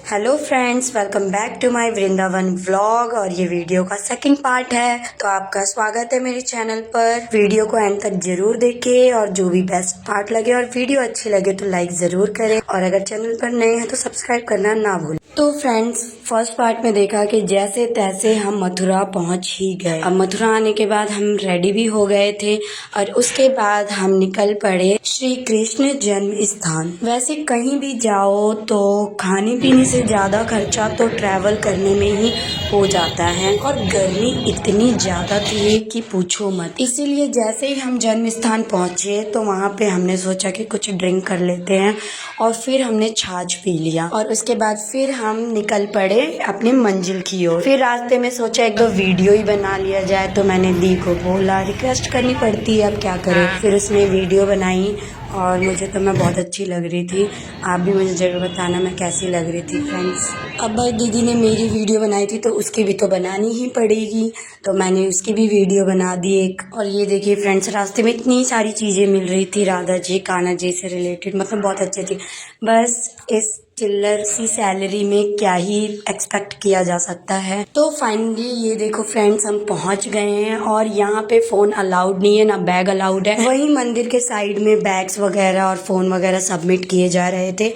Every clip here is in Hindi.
Hello friends, welcome back to my Vrindavan vlog. और ये वीडियो का सेकंड पार्ट है, तो आपका स्वागत है मेरे चैनल पर। वीडियो को एंड तक जरूर देखें और जो भी बेस्ट पार्ट लगे और वीडियो अच्छी लगे तो लाइक जरूर करें, और अगर चैनल पर नए हैं तो सब्सक्राइब करना ना भूलें। तो फ्रेंड्स, फर्स्ट पार्ट में देखा कि जैसे तैसे हम मथुरा पहुंच ही गए। अब मथुरा आने के बाद हम रेडी भी हो गए थे और उसके बाद हम निकल पड़े श्री कृष्ण जन्म स्थान। वैसे कहीं भी जाओ तो खाने पीने से ज्यादा खर्चा तो ट्रैवल करने में ही हो जाता है, और गर्मी इतनी ज्यादा थी कि पूछो मत। इसीलिए जैसे ही हम जन्म स्थान पहुंचे तो वहाँ पे हमने सोचा कि कुछ ड्रिंक कर लेते हैं, और फिर हमने छाछ पी लिया और उसके बाद फिर हम निकल पड़े अपने मंजिल की ओर। फिर रास्ते में सोचा एक दो वीडियो ही बना लिया जाए, तो मैंने दी को बोला, रिक्वेस्ट करनी पड़ती है, अब क्या करें। फिर उसने वीडियो बनाई और मुझे तो मैं बहुत अच्छी लग रही थी। आप भी मुझे ज़रूर बताना मैं कैसी लग रही थी फ्रेंड्स। अब भाई दीदी ने मेरी वीडियो बनाई थी तो उसकी भी तो बनानी ही पड़ेगी, तो मैंने उसकी भी वीडियो बना दी एक। और ये देखिए फ्रेंड्स, रास्ते में इतनी सारी चीज़ें मिल रही थी राधा जी कान्हा जी से रिलेटेड, मतलब बहुत अच्छी थी। बस इस चिल्लर सी सैलरी में क्या ही एक्सपेक्ट किया जा सकता है। तो फाइनली ये देखो फ्रेंड्स, हम पहुंच गए हैं और यहाँ पे फ़ोन अलाउड नहीं है, ना बैग अलाउड है। वहीं मंदिर के साइड में बैग्स वगैरह और फ़ोन वगैरह सबमिट किए जा रहे थे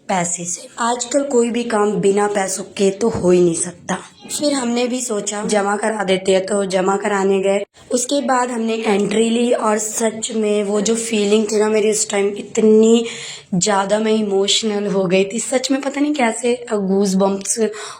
पैसे से। आजकल कोई भी काम बिना पैसों के तो हो ही नहीं सकता। फिर हमने भी सोचा जमा करा देते हैं, तो जमा कराने गए। उसके बाद हमने एंट्री ली और सच में वो जो फीलिंग थी ना मेरी उस टाइम, इतनी ज़्यादा मैं इमोशनल हो गई थी। सच में पता नहीं कैसे गूज बम्प्स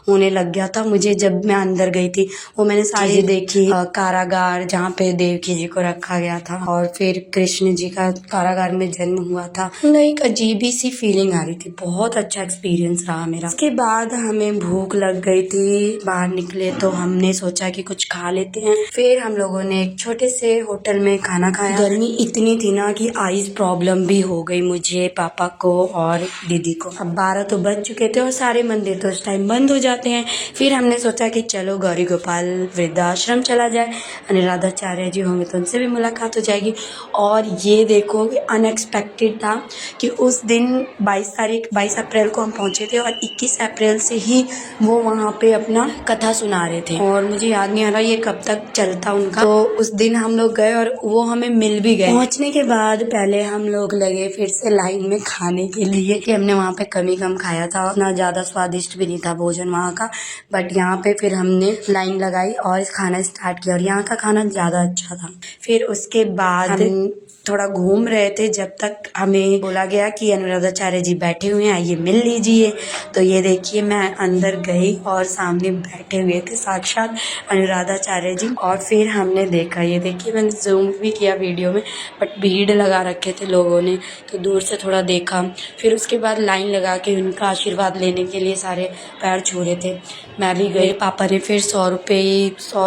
होने लग गया था मुझे जब मैं अंदर गई थी। वो मैंने सारी देखी, कारागार जहाँ पे देवकी जी को रखा गया था, और फिर कृष्ण जी का कारागार में जन्म हुआ था। एक अजीब ही सी फीलिंग आ रही थी। बहुत अच्छा एक्सपीरियंस रहा मेरा। उसके बाद हमें भूख लग गई थी, बाहर निकले तो हमने सोचा कि कुछ खा लेते हैं। फिर हम लोगों ने एक छोटे से होटल में खाना खाया। गर्मी इतनी थी ना कि आईज प्रॉब्लम भी हो गई मुझे, पापा को और दीदी को। अब 12 तो बज चुके थे और सारे मंदिर तो उस टाइम बंद हो जाते हैं। फिर हमने सोचा कि चलो गौरी गोपाल वृद्धाश्रम चला जाए, अनिरुद्धाचार्य जी होंगे तो उनसे भी मुलाकात हो जाएगी। और ये देखो अनएक्सपेक्टेड था कि उस दिन 22 अप्रैल को हम पहुंचे थे और 21 अप्रैल से ही वो वहाँ पे अपना कथा सुना रहे थे, और मुझे याद नहीं आ रहा ये कब तक चलता उनका। तो उस दिन हम लोग गए और वो हमें मिल भी गए। पहुंचने के बाद पहले हम लोग लगे फिर से लाइन में खाने के लिए, कि हमने वहाँ पे कम खाया था, उतना ज़्यादा स्वादिष्ट भी नहीं था भोजन वहाँ का। बट यहाँ पे फिर हमने लाइन लगाई और खाना स्टार्ट किया, और यहाँ का खाना ज़्यादा अच्छा था। फिर उसके बाद हम थोड़ा घूम रहे थे जब तक हमें बोला गया कि अनिरुद्धाचार्य जी बैठे हुए हैं, आइए मिल लीजिए। तो ये देखिए मैं अंदर गई और सामने बैठे हुए थे साक्षात अनिरुद्धाचार्य जी। और फिर हमने देखा, ये देखिए मैंने जूम भी किया वीडियो में, बट भीड़ लगा रखे थे लोगों ने, तो दूर से थोड़ा देखा। फिर उसके बाद लाइन लगा के उनका आशीर्वाद लेने के लिए सारे पैर छू रहे थे, मैं भी गई। पापा ने फिर 100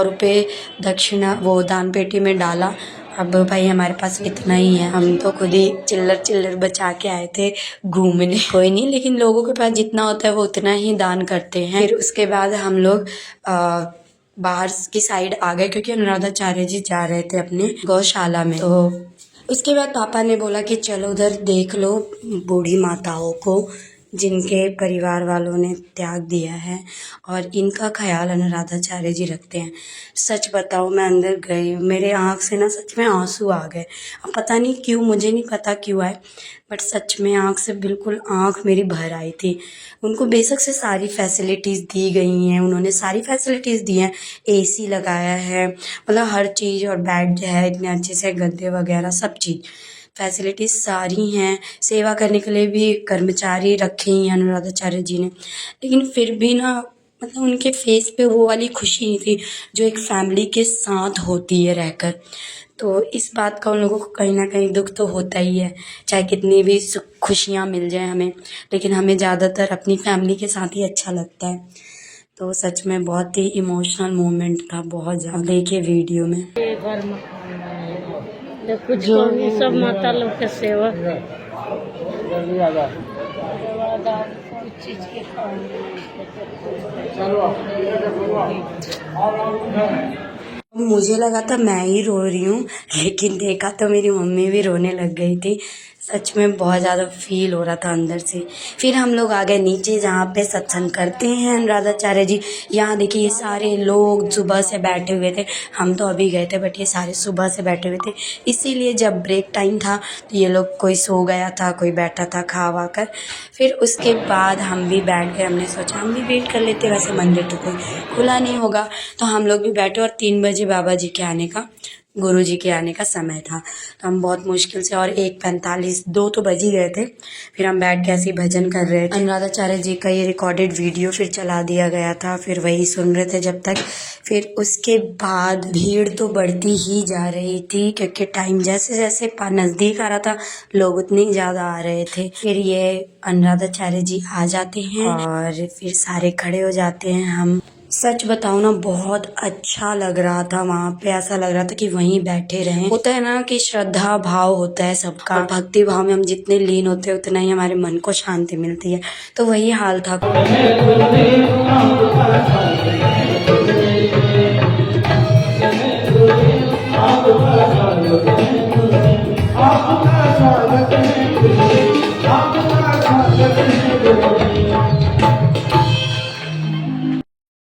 रुपये दक्षिणा वो दान पेटी में डाला। अब भाई हमारे पास इतना ही है, हम तो खुद ही चिल्लर बचा के आए थे घूमने। कोई नहीं, लेकिन लोगों के पास जितना होता है वो उतना ही दान करते हैं। फिर उसके बाद हम लोग बाहर की साइड आ गए, क्योंकि अनिरुद्धाचार्य जी जा रहे थे अपने गौशाला में। तो उसके बाद पापा ने बोला कि चलो उधर देख लो बूढ़ी माताओं को जिनके परिवार वालों ने त्याग दिया है, और इनका ख्याल अनिरुद्धाचार्य जी रखते हैं। सच बताओ, मैं अंदर गई, मेरे आँख से ना सच में आंसू आ गए। अब पता नहीं क्यों, मुझे नहीं पता क्यों आए, बट सच में आँख से बिल्कुल आँख मेरी भर आई थी। उनको बेशक से सारी फैसिलिटीज़ दी गई हैं, उन्होंने सारी फैसिलिटीज़ दी हैं, AC लगाया है, मतलब हर चीज़, और बेड है इतने अच्छे से, गद्दे वगैरह सब चीज़ फैसिलिटीज़ सारी हैं। सेवा करने के लिए भी कर्मचारी रखे ही हैं अनिरुद्धाचार्य जी ने। लेकिन फिर भी ना, मतलब उनके फेस पे वो वाली खुशी नहीं थी जो एक फैमिली के साथ होती है रहकर। तो इस बात का उन लोगों को कहीं ना कहीं दुख तो होता ही है, चाहे कितनी भी खुशियाँ मिल जाए हमें, लेकिन हमें ज़्यादातर अपनी फैमिली के साथ ही अच्छा लगता है। तो सच में बहुत ही इमोशनल मोमेंट था, बहुत ज़्यादा। देखिए वीडियो में कुछ कमी सब माता लोग के सेवा। मुझे लगा था मैं ही रो रही हूँ, लेकिन देखा तो मेरी मम्मी भी रोने लग गई थी। सच में बहुत ज़्यादा फील हो रहा था अंदर से। फिर हम लोग आ गए नीचे जहाँ पे सत्संग करते हैं अनुराधाचार्य जी। यहाँ देखिए ये सारे लोग सुबह से बैठे हुए थे, हम तो अभी गए थे बट ये सारे सुबह से बैठे हुए थे। इसीलिए जब ब्रेक टाइम था तो ये लोग कोई सो गया था, कोई बैठा था खा वा कर। फिर उसके बाद हम भी बैठ गए, हमने सोचा हम भी वेट कर लेते, वैसे मंदिर तो कोई खुला नहीं होगा। तो हम लोग भी बैठे और 3 बजे बाबा जी के आने का, गुरु जी के आने का समय था। तो हम बहुत मुश्किल से, और 1:45 2 तो बज ही गए थे। फिर हम बैठ के ऐसे ही भजन कर रहे थे। अनुराधाचार्य जी का ये रिकॉर्डेड वीडियो फिर चला दिया गया था, फिर वही सुन रहे थे जब तक। फिर उसके बाद भीड़ तो बढ़ती ही जा रही थी, क्योंकि टाइम जैसे जैसे नज़दीक आ रहा था लोग उतने ही ज़्यादा आ रहे थे। फिर ये अनुराधाचार्य जी आ जाते हैं और फिर सारे खड़े हो जाते हैं। हम सच बताऊँ ना, बहुत अच्छा लग रहा था वहाँ पे, ऐसा लग रहा था कि वहीं बैठे रहें। होता है ना कि श्रद्धा भाव होता है सबका, और भक्ति भाव में हम जितने लीन होते हैं उतना ही हमारे मन को शांति मिलती है। तो वही हाल था।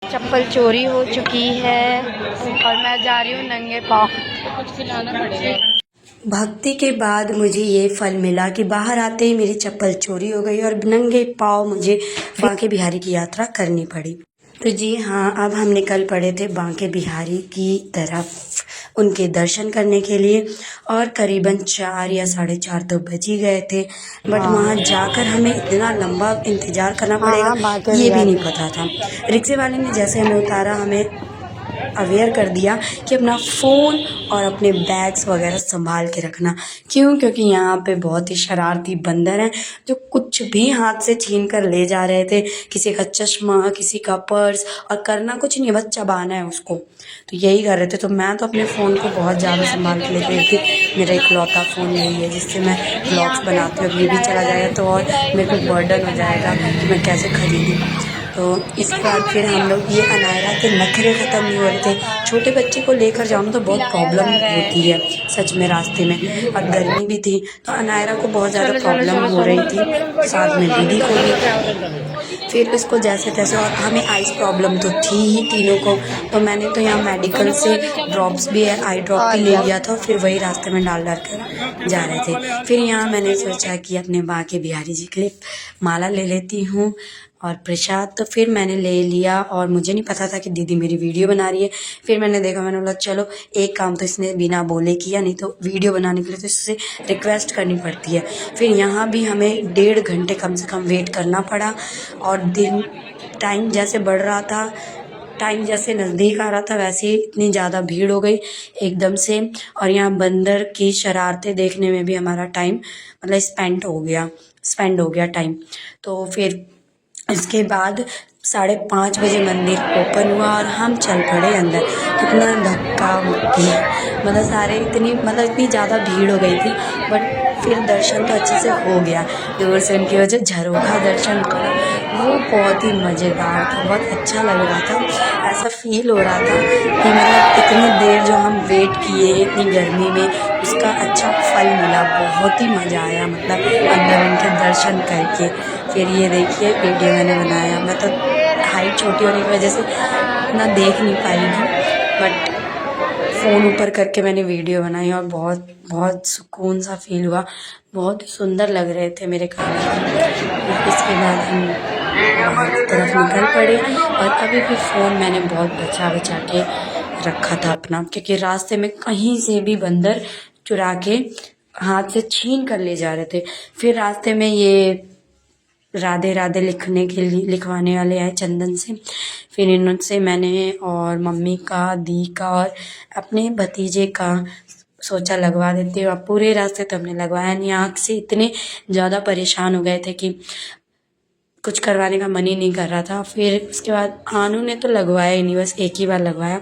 चप्पल चोरी हो चुकी है और मैं जा रही हूँ नंगे पाँव। कुछ खिलाना पड़ेगा। भक्ति के बाद मुझे ये फल मिला कि बाहर आते ही मेरी चप्पल चोरी हो गई और नंगे पाँव मुझे बांके बिहारी की यात्रा करनी पड़ी। तो जी हाँ, अब हम निकल पड़े थे बांके बिहारी की तरफ उनके दर्शन करने के लिए, और करीबन 4 या 4:30 तो बज ही गए थे। बट वहाँ जाकर हमें इतना लंबा इंतज़ार करना पड़ेगा ये भी नहीं पता था। रिक्शे वाले ने जैसे हमें उतारा, हमें अवेयर कर दिया कि अपना फ़ोन और अपने बैग्स वगैरह संभाल के रखना। क्यों? क्योंकि यहाँ पे बहुत ही शरारती बंदर हैं जो कुछ भी हाथ से छीन कर ले जा रहे थे। किसी का चश्मा, किसी का पर्स, और करना कुछ नहीं, बस चबाना है उसको। तो यही कर रहे थे। तो मैं तो अपने फ़ोन को बहुत ज़्यादा संभाल के लेके गई थी। मेरा इकलौता फ़ोन यही है जिससे मैं व्लॉग्स बनाती हूँ। अब ये भी चला जाएगा तो और मेरे को बर्डन हो जाएगा कि मैं कैसे खरीदूँ। तो इसके बाद फिर हम लोग, ये अनायरा के नखरे ख़त्म नहीं हो रहे थे। छोटे बच्चे को लेकर जाऊँ तो बहुत प्रॉब्लम होती है सच में रास्ते में, और गर्मी भी थी तो अनायरा को बहुत ज़्यादा प्रॉब्लम हो रही थी, साथ में दीदी को भी। फिर इसको जैसे तैसे, और हमें आइस प्रॉब्लम तो थी ही तीनों को। तो मैंने तो यहाँ मेडिकल से ड्रॉप्स भी है, आई ड्रॉप भी ले लिया था, फिर वही रास्ते में डाल कर जा रहे थे। फिर यहाँ मैंने सोचा कि अपने बांके बिहारी जी के लिए माला ले लेती हूँ और प्रसाद। तो फिर मैंने ले लिया, और मुझे नहीं पता था कि दीदी मेरी वीडियो बना रही है। फिर मैंने देखा, मैंने बोला चलो एक काम तो इसने बिना बोले किया, नहीं तो वीडियो बनाने के लिए तो इससे रिक्वेस्ट करनी पड़ती है। फिर यहाँ भी हमें 1.5 घंटे कम से कम वेट करना पड़ा, और दिन टाइम जैसे बढ़ रहा था, टाइम जैसे नज़दीक आ रहा था, वैसे ही इतनी ज़्यादा भीड़ हो गई एकदम से। और यहाँ बंदर की शरारतें देखने में भी हमारा टाइम मतलब स्पेंड हो गया टाइम। तो फिर इसके बाद 5:30 बजे मंदिर ओपन हुआ और हम चल पड़े अंदर। कितना धक्का मुक्की, इतनी ज़्यादा भीड़ हो गई थी, बट फिर दर्शन तो अच्छे से हो गया। दूर से उनकी वजह झरोखा दर्शन करा, वो बहुत ही मज़ेदार था, बहुत अच्छा लग रहा था। ऐसा फील हो रहा था कि मतलब इतनी देर जो हम वेट किए इतनी गर्मी में, उसका अच्छा फल मिला। बहुत ही मज़ा आया मतलब अंदर उनके दर्शन करके। फिर ये देखिए वीडियो मैंने बनाया, मैं तो हाइट छोटी होने की वजह से इतना देख नहीं पाई थी, बट फ़ोन ऊपर करके मैंने वीडियो बनाई और बहुत बहुत सुकून सा फील हुआ। बहुत सुंदर लग रहे थे मेरे खाने। इसके बाद हम बाहर की तरफ निकल पड़े, और अभी भी फ़ोन मैंने बहुत बचा के रखा था अपना, क्योंकि रास्ते में कहीं से भी बंदर चुरा के हाथ से छीन कर ले जा रहे थे। फिर रास्ते में ये राधे राधे लिखवाने वाले आए चंदन से। फिर इनसे मैंने और मम्मी का, दी का और अपने भतीजे का सोचा लगवा देते हैं। और पूरे रास्ते तो हमने लगवाया नहीं, आँख से इतने ज़्यादा परेशान हो गए थे कि कुछ करवाने का मन ही नहीं कर रहा था। फिर उसके बाद आनू ने तो लगवाया ही नहीं, बस एक ही बार लगवाया।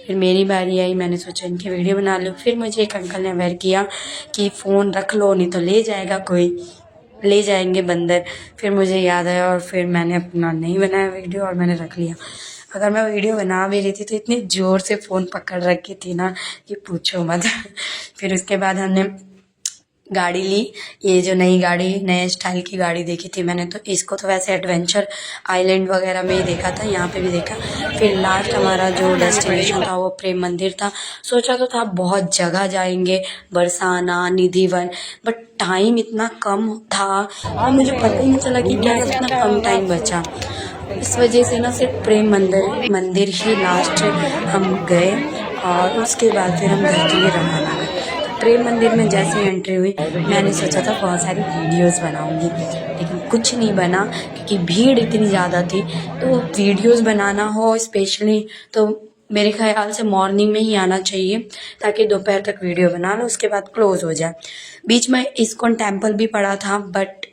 फिर मेरी बारी आई, मैंने सोचा इनकी वीडियो बना लूँ। फिर मुझे एक अंकल ने अवेयर किया कि फ़ोन रख लो, नहीं तो ले जाएंगे बंदर। फिर मुझे याद आया और फिर मैंने अपना नहीं बनाया वीडियो और मैंने रख लिया। अगर मैं वीडियो बना भी रही थी तो इतनी ज़ोर से फ़ोन पकड़ रखी थी ना कि पूछो मत। फिर उसके बाद हमने गाड़ी ली, ये जो नई गाड़ी, नए स्टाइल की गाड़ी देखी थी मैंने, तो इसको तो वैसे एडवेंचर आइलैंड वगैरह में ही देखा था, यहाँ पे भी देखा। फिर लास्ट हमारा जो डेस्टिनेशन था वो प्रेम मंदिर था। सोचा तो था बहुत जगह जाएंगे, बरसाना, निधिवन, बट टाइम इतना कम था और मुझे पता ही नहीं चला कि क्या इतना कम टाइम बचा। इस वजह से ना सिर्फ प्रेम मंदिर ही लास्ट हम गए और उसके बाद फिर हम घर के लिए रवाना हुए। तो प्रेम मंदिर में जैसे एंट्री हुई, मैंने सोचा था बहुत सारी वीडियोस बनाऊंगी, लेकिन कुछ नहीं बना क्योंकि भीड़ इतनी ज़्यादा थी। तो वीडियोस बनाना हो स्पेशली तो मेरे ख्याल से मॉर्निंग में ही आना चाहिए, ताकि दोपहर तक वीडियो बना लो, उसके बाद क्लोज हो जाए। बीच में इस्कॉन टेम्पल भी पड़ा था, बट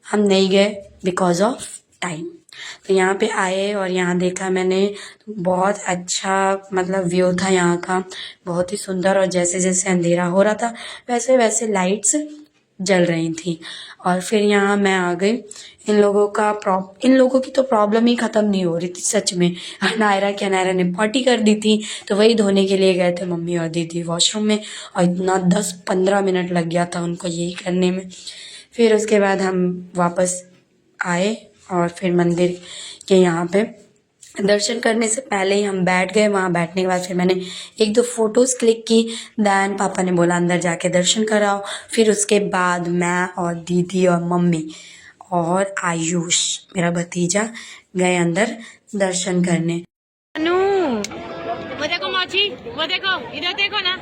हम नहीं गए बिकॉज ऑफ टाइम। तो यहाँ पे आए और यहाँ देखा मैंने, बहुत अच्छा मतलब व्यू था यहाँ का, बहुत ही सुंदर। और जैसे जैसे अंधेरा हो रहा था वैसे वैसे लाइट्स जल रही थी। और फिर यहाँ मैं आ गई। इन लोगों की तो प्रॉब्लम ही ख़त्म नहीं हो रही थी सच में। नायरा ने पॉटी कर दी थी, तो वही धोने के लिए गए थे मम्मी और दीदी वॉशरूम में, और इतना 10-15 मिनट लग गया था उनको यही करने में। फिर उसके बाद हम वापस आए और फिर मंदिर के यहाँ पे दर्शन करने से पहले ही हम बैठ गए। वहाँ बैठने के बाद फिर मैंने 1-2 फोटोज़ क्लिक की। दैन पापा ने बोला अंदर जाके दर्शन कराओ। फिर उसके बाद मैं और दीदी और मम्मी और आयुष मेरा भतीजा गए अंदर दर्शन करने। अनु, वो देखो मौची, वो देखो, इधर देखो ना।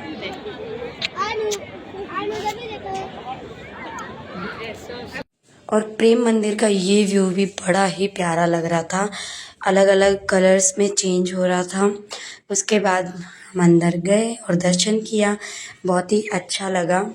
और प्रेम मंदिर का ये व्यू भी बड़ा ही प्यारा लग रहा था, अलग अलग कलर्स में चेंज हो रहा था। उसके बाद हम अंदर गए और दर्शन किया, बहुत ही अच्छा लगा।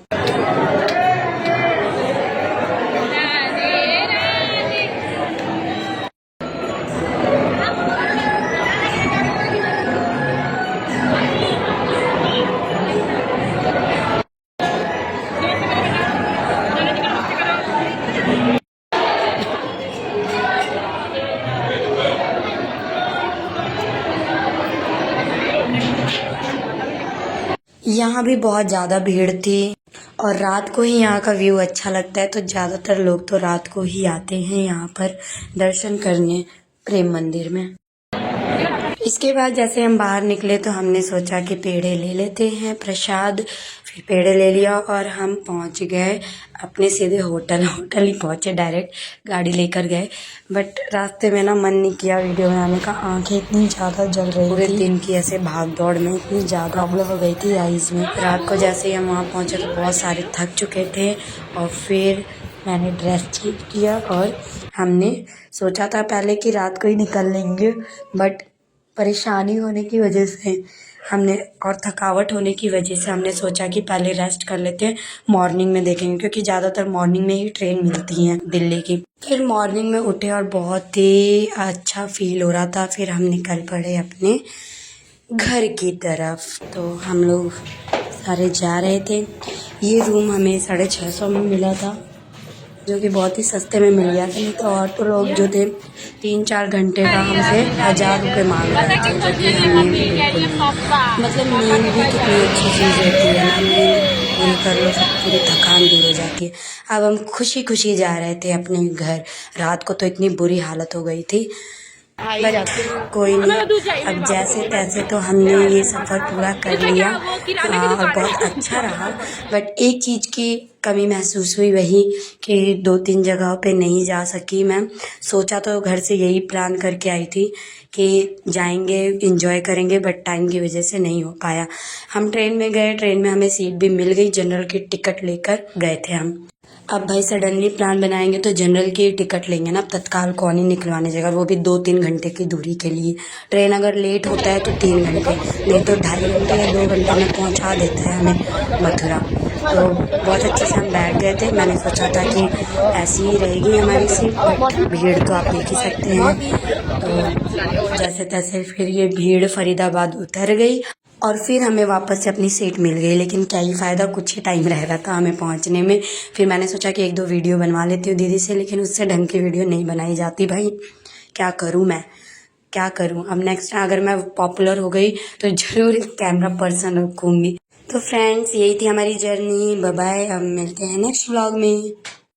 यहाँ भी बहुत ज़्यादा भीड़ थी और रात को ही यहाँ का व्यू अच्छा लगता है, तो ज़्यादातर लोग तो रात को ही आते हैं यहाँ पर दर्शन करने प्रेम मंदिर में। इसके बाद जैसे हम बाहर निकले तो हमने सोचा कि पेड़े ले लेते हैं प्रसाद। फिर पेड़े ले लिया और हम पहुँच गए अपने सीधे होटल ही पहुँचे, डायरेक्ट गाड़ी लेकर गए। बट रास्ते में ना मन नहीं किया वीडियो बनाने का, आंखें इतनी ज़्यादा जल रही थी। पूरे दिन की ऐसे भाग दौड़ में इतनी ज़्यादा प्रॉब्लम हो गई थी आईज में। रात को जैसे ही हम वहाँ पहुँचे तो बहुत सारे थक चुके थे और फिर मैंने ड्रेस चेंज किया और हमने सोचा था पहले कि रात को ही निकल लेंगे, बट परेशानी होने की वजह से हमने और थकावट होने की वजह से हमने सोचा कि पहले रेस्ट कर लेते हैं, मॉर्निंग में देखेंगे, क्योंकि ज़्यादातर मॉर्निंग में ही ट्रेन मिलती हैं दिल्ली की। फिर मॉर्निंग में उठे और बहुत ही अच्छा फील हो रहा था। फिर हम निकल पड़े अपने घर की तरफ। तो हम लोग सारे जा रहे थे। ये रूम हमें 650 में मिला था, जो कि बहुत ही सस्ते में मिल गया था। नहीं तो ऑटो लोग जो थे 3-4 घंटे का हमसे 1000 रुपये मांग रहे थे, जो कि हमें बिल्कुल नहीं। मतलब नींद भी कितनी अच्छी चीज़ होती है ना, नींद पूरी कर लो सब पूरी थकान दूर हो जाती है। अब हम खुशी खुशी जा रहे थे अपने घर। रात को तो इतनी बुरी हालत हो गई थी, बट कोई नहीं, अब जैसे तैसे तो हमने ये सफ़र पूरा कर लिया और बहुत अच्छा रहा। बट एक चीज़ की कमी महसूस हुई, वही कि 2-3 जगहों पे नहीं जा सकी मैं। सोचा तो घर से यही प्लान करके आई थी कि जाएंगे एंजॉय करेंगे, बट टाइम की वजह से नहीं हो पाया। हम ट्रेन में गए, ट्रेन में हमें सीट भी मिल गई, जनरल की टिकट लेकर गए थे हम। अब भाई सडनली प्लान बनाएंगे तो जनरल की टिकट लेंगे ना, तत्काल कौन ही निकलवाने जाएगा, वो भी 2-3 घंटे की दूरी के लिए। ट्रेन अगर लेट होता है तो 3 घंटे, नहीं तो 2.5 घंटे या 2 घंटे में पहुंचा देता है हमें मथुरा। तो बहुत अच्छे से हम बैठ गए थे। मैंने सोचा था कि ऐसी ही रहेगी हमारी सीट, बट भीड़ तो आप देख ही सकते हैं। तो जैसे तैसे फिर ये भीड़ फरीदाबाद उतर गई और फिर हमें वापस से अपनी सीट मिल गई। लेकिन क्या ही फ़ायदा, कुछ ही टाइम रह रहा था हमें पहुंचने में। फिर मैंने सोचा कि 1-2 वीडियो बनवा लेती हूँ दीदी से, लेकिन उससे ढंग की वीडियो नहीं बनाई जाती भाई। क्या करूँ मैं, क्या करूँ। अब नेक्स्ट अगर मैं पॉपुलर हो गई तो ज़रूर कैमरा पर्सन रखूँगी। तो फ्रेंड्स यही थी हमारी जर्नी। बाय बाय, अब मिलते हैं नेक्स्ट व्लॉग में।